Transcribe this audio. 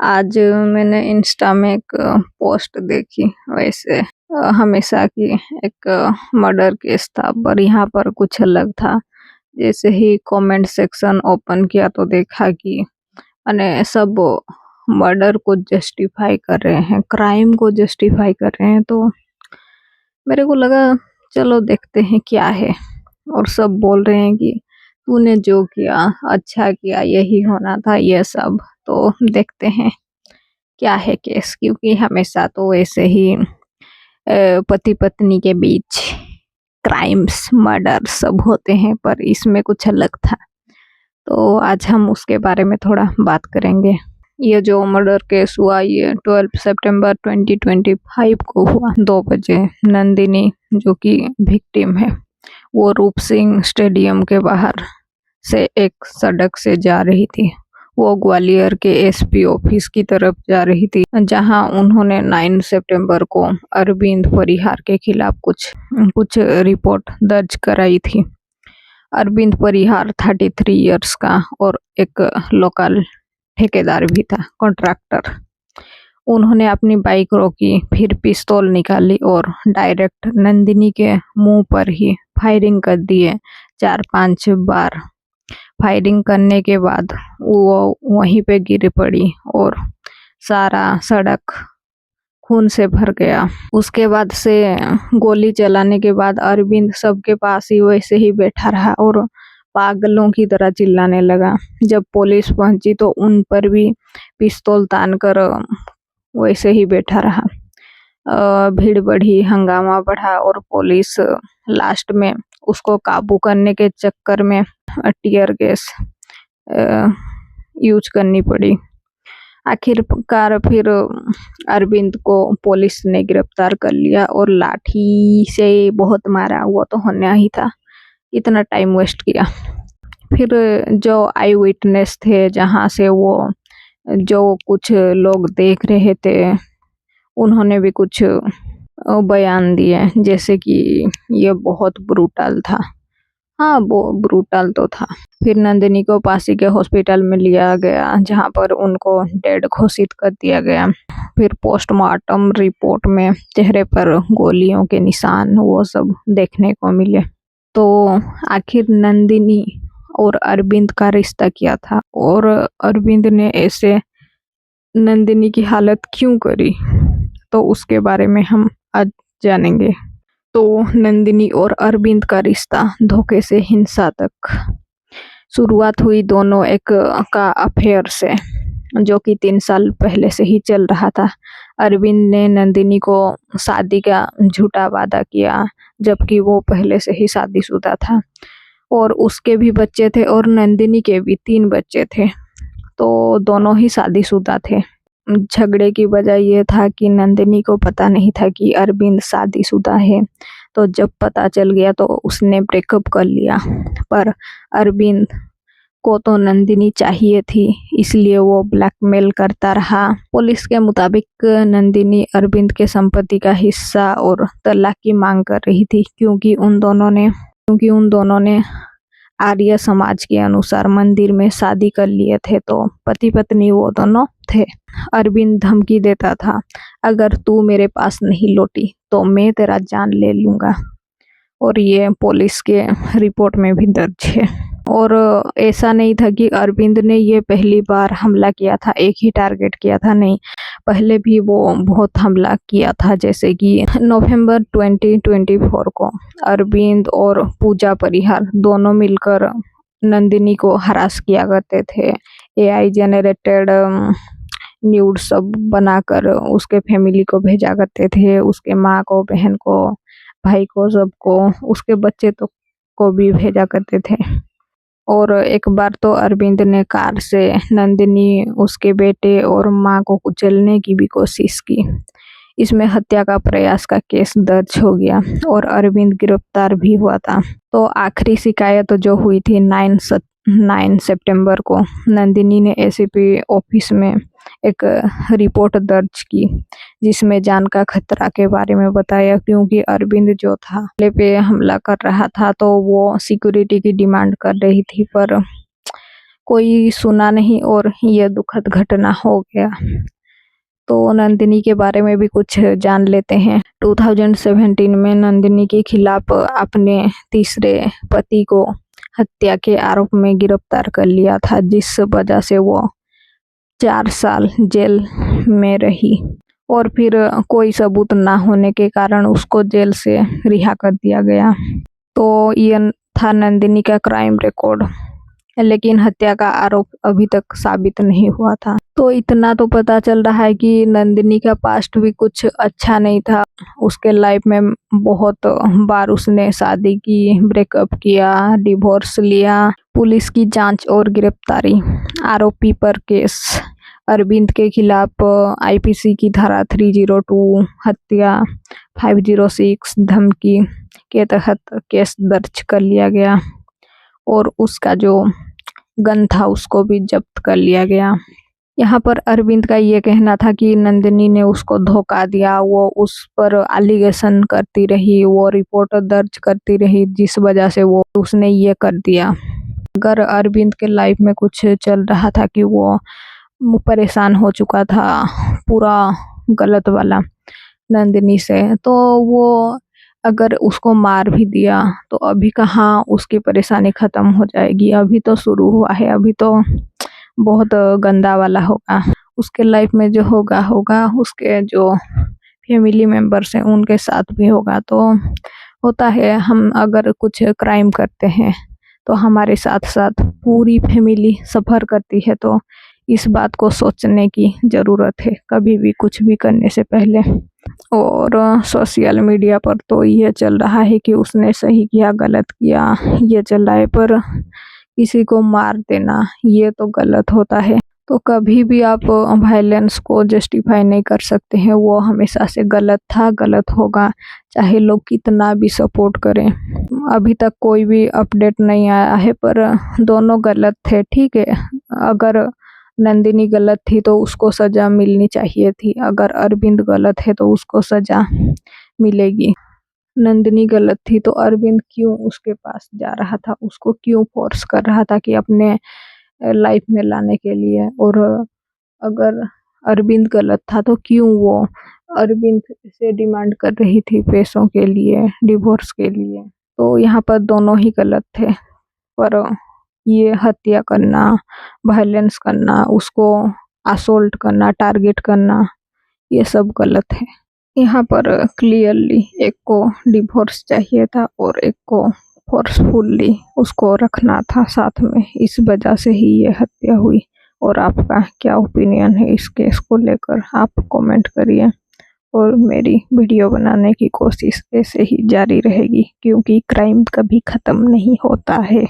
आज मैंने इंस्टा में एक पोस्ट देखी। वैसे हमेशा की एक मर्डर केस था, पर यहाँ पर कुछ अलग था। जैसे ही कमेंट सेक्शन ओपन किया तो देखा कि अने सब मर्डर को जस्टिफाई कर रहे हैं, क्राइम को जस्टिफाई कर रहे हैं। तो मेरे को लगा चलो देखते हैं क्या है। और सब बोल रहे हैं कि तूने जो किया अच्छा किया, यही होना था, ये सब। तो देखते हैं क्या है केस, क्योंकि हमेशा तो वैसे ही पति पत्नी के बीच क्राइम्स मर्डर सब होते हैं, पर इसमें कुछ अलग था। तो आज हम उसके बारे में थोड़ा बात करेंगे। ये जो मर्डर केस हुआ ये 12 सितंबर 2025 को हुआ 2 बजे। नंदिनी जो कि विक्टिम है, वो रूप सिंह स्टेडियम के बाहर से एक सड़क से जा रही थी। वो ग्वालियर के एसपी ऑफिस की तरफ जा रही थी, जहां उन्होंने 9 सितंबर को अरविंद परिहार के खिलाफ कुछ रिपोर्ट दर्ज कराई थी। अरविंद परिहार 33 इयर्स का और एक लोकल ठेकेदार भी था, कॉन्ट्रैक्टर। उन्होंने अपनी बाइक रोकी, फिर पिस्तौल निकाली और डायरेक्ट नंदिनी के मुंह पर ही फायरिंग कर दिए 4-5 बार। फायरिंग करने के बाद वो वहीं पे गिर पड़ी और सारा सड़क खून से भर गया। उसके बाद से गोली चलाने के बाद अरविंद सबके पास ही वैसे ही बैठा रहा और पागलों की तरह चिल्लाने लगा। जब पुलिस पहुंची तो उन पर भी पिस्तौल तान कर वैसे ही बैठा रहा। भीड़ बढ़ी, हंगामा बढ़ा और पुलिस लास्ट में उसको काबू करने के चक्कर में टीयर गैस यूज करनी पड़ी। आखिरकार फिर अरविंद को पुलिस ने गिरफ्तार कर लिया और लाठी से बहुत मारा। वो तो होना ही था, इतना टाइम वेस्ट किया। फिर जो आई विटनेस थे, जहाँ से वो जो कुछ लोग देख रहे थे, उन्होंने भी कुछ बयान दिए, जैसे कि ये बहुत ब्रूटल था। हाँ, वो ब्रूटल तो था। फिर नंदिनी को पासी के हॉस्पिटल में लिया गया, जहाँ पर उनको डेड घोषित कर दिया गया। फिर पोस्टमार्टम रिपोर्ट में चेहरे पर गोलियों के निशान वो सब देखने को मिले। तो आखिर नंदिनी और अरविंद का रिश्ता क्या था, और अरविंद ने ऐसे नंदिनी की हालत क्यों करी, तो उसके बारे में हम आज जानेंगे। तो नंदिनी और अरविंद का रिश्ता धोखे से हिंसा तक। शुरुआत हुई दोनों एक का अफेयर से, जो कि 3 साल पहले से ही चल रहा था। अरविंद ने नंदिनी को शादी का झूठा वादा किया, जबकि वो पहले से ही शादीशुदा था और उसके भी बच्चे थे और नंदिनी के भी 3 बच्चे थे। तो दोनों ही शादीशुदा थे। झगड़े की वजह यह था कि नंदिनी को पता नहीं था कि अरविंद शादीशुदा है। तो जब पता चल गया तो उसने ब्रेकअप कर लिया। पर अरविंद को तो नंदिनी चाहिए थी, इसलिए वो ब्लैकमेल करता रहा। पुलिस के मुताबिक नंदिनी अरविंद के संपत्ति का हिस्सा और तलाक की मांग कर रही थी, क्योंकि उन दोनों ने आर्य समाज के अनुसार मंदिर में शादी कर लिए थे। तो पति पत्नी वो दोनों थे। अरविंद धमकी देता था, अगर तू मेरे पास नहीं लौटी तो मैं तेरा जान ले लूंगा, और ये पुलिस के रिपोर्ट में भी दर्ज है। और ऐसा नहीं था कि अरविंद ने ये पहली बार हमला किया था, एक ही टारगेट किया था, नहीं, पहले भी वो बहुत हमला किया था। जैसे कि नवंबर 2024 को अरविंद और पूजा परिहार दोनों मिलकर नंदिनी को हरास किया करते थे। एआई जनरेटेड न्यूड सब बनाकर उसके फैमिली को भेजा करते थे, उसके माँ को, बहन को, भाई को, सबको, उसके बच्चे तो को भी भेजा करते थे। और एक बार तो अरविंद ने कार से नंदिनी, उसके बेटे और माँ को कुचलने की भी कोशिश की। इसमें हत्या का प्रयास का केस दर्ज हो गया और अरविंद गिरफ्तार भी हुआ था। तो आखिरी शिकायत जो हुई थी 9 सितंबर को, नंदिनी ने एसीपी ऑफिस में एक रिपोर्ट दर्ज की, जिसमें जान का खतरा के बारे में बताया, क्योंकि अरविंद जो था पहले पे हमला कर रहा था तो वो सिक्योरिटी की डिमांड कर रही थी, पर कोई सुना नहीं और ये दुखद घटना हो गया। तो नंदिनी के बारे में भी कुछ जान लेते हैं। 2017 में नंदिनी के खिलाफ अपने तीसरे पति को हत्या के आरोप में गिरफ्तार कर लिया था, जिस वजह से वो 4 साल जेल में रही और फिर कोई सबूत ना होने के कारण उसको जेल से रिहा कर दिया गया। तो ये था नंदिनी का क्राइम रिकॉर्ड, लेकिन हत्या का आरोप अभी तक साबित नहीं हुआ था। तो इतना तो पता चल रहा है कि नंदिनी का पास्ट भी कुछ अच्छा नहीं था। उसके लाइफ में बहुत बार उसने शादी की, ब्रेकअप किया, डिवोर्स लिया, पुलिस की जांच और गिरफ्तारी, आरोपी पर केस। अरविंद के खिलाफ आईपीसी की धारा 302, हत्या 506, धमकी के तहत केस दर्ज कर लिया गया और उसका जो गन था उसको भी जब्त कर लिया गया। यहाँ पर अरविंद का ये कहना था कि नंदिनी ने उसको धोखा दिया, वो उस पर एलिगेशन करती रही, वो रिपोर्ट दर्ज करती रही, जिस वजह से वो उसने ये कर दिया। अगर अरविंद के लाइफ में कुछ चल रहा था कि वो परेशान हो चुका था पूरा गलत वाला नंदिनी से, तो वो अगर उसको मार भी दिया तो अभी कहाँ उसकी परेशानी ख़त्म हो जाएगी। अभी तो शुरू हुआ है, अभी तो बहुत गंदा वाला होगा। उसके लाइफ में जो होगा उसके जो फैमिली मेम्बर्स हैं उनके साथ भी होगा। तो होता है, हम अगर कुछ क्राइम करते हैं तो हमारे साथ साथ पूरी फैमिली सफ़र करती है। तो इस बात को सोचने की ज़रूरत है कभी भी कुछ भी करने से पहले। और सोशल मीडिया पर तो ये चल रहा है कि उसने सही किया, गलत किया, ये चल रहा है, पर किसी को मार देना ये तो गलत होता है। तो कभी भी आप वायलेंस को जस्टिफाई नहीं कर सकते हैं, वो हमेशा से गलत था, गलत होगा, चाहे लोग कितना भी सपोर्ट करें। अभी तक कोई भी अपडेट नहीं आया है, पर दोनों गलत थे, ठीक है। अगर नंदिनी गलत थी तो उसको सज़ा मिलनी चाहिए थी, अगर अरविंद गलत है तो उसको सज़ा मिलेगी। नंदिनी गलत थी तो अरविंद क्यों उसके पास जा रहा था, उसको क्यों फोर्स कर रहा था कि अपने लाइफ में लाने के लिए। और अगर अरविंद गलत था तो क्यों वो अरविंद से डिमांड कर रही थी पैसों के लिए, डिवोर्स के लिए। तो यहाँ पर दोनों ही गलत थे, पर ये हत्या करना, वायलेंस करना, उसको असोल्ट करना, टारगेट करना, ये सब गलत है। यहाँ पर क्लियरली एक को डिवोर्स चाहिए था और एक को फोर्सफुली उसको रखना था साथ में, इस वजह से ही ये हत्या हुई। और आपका क्या ओपिनियन है इस केस को लेकर, आप कमेंट करिए। और मेरी वीडियो बनाने की कोशिश ऐसे ही जारी रहेगी, क्योंकि क्राइम कभी ख़त्म नहीं होता है।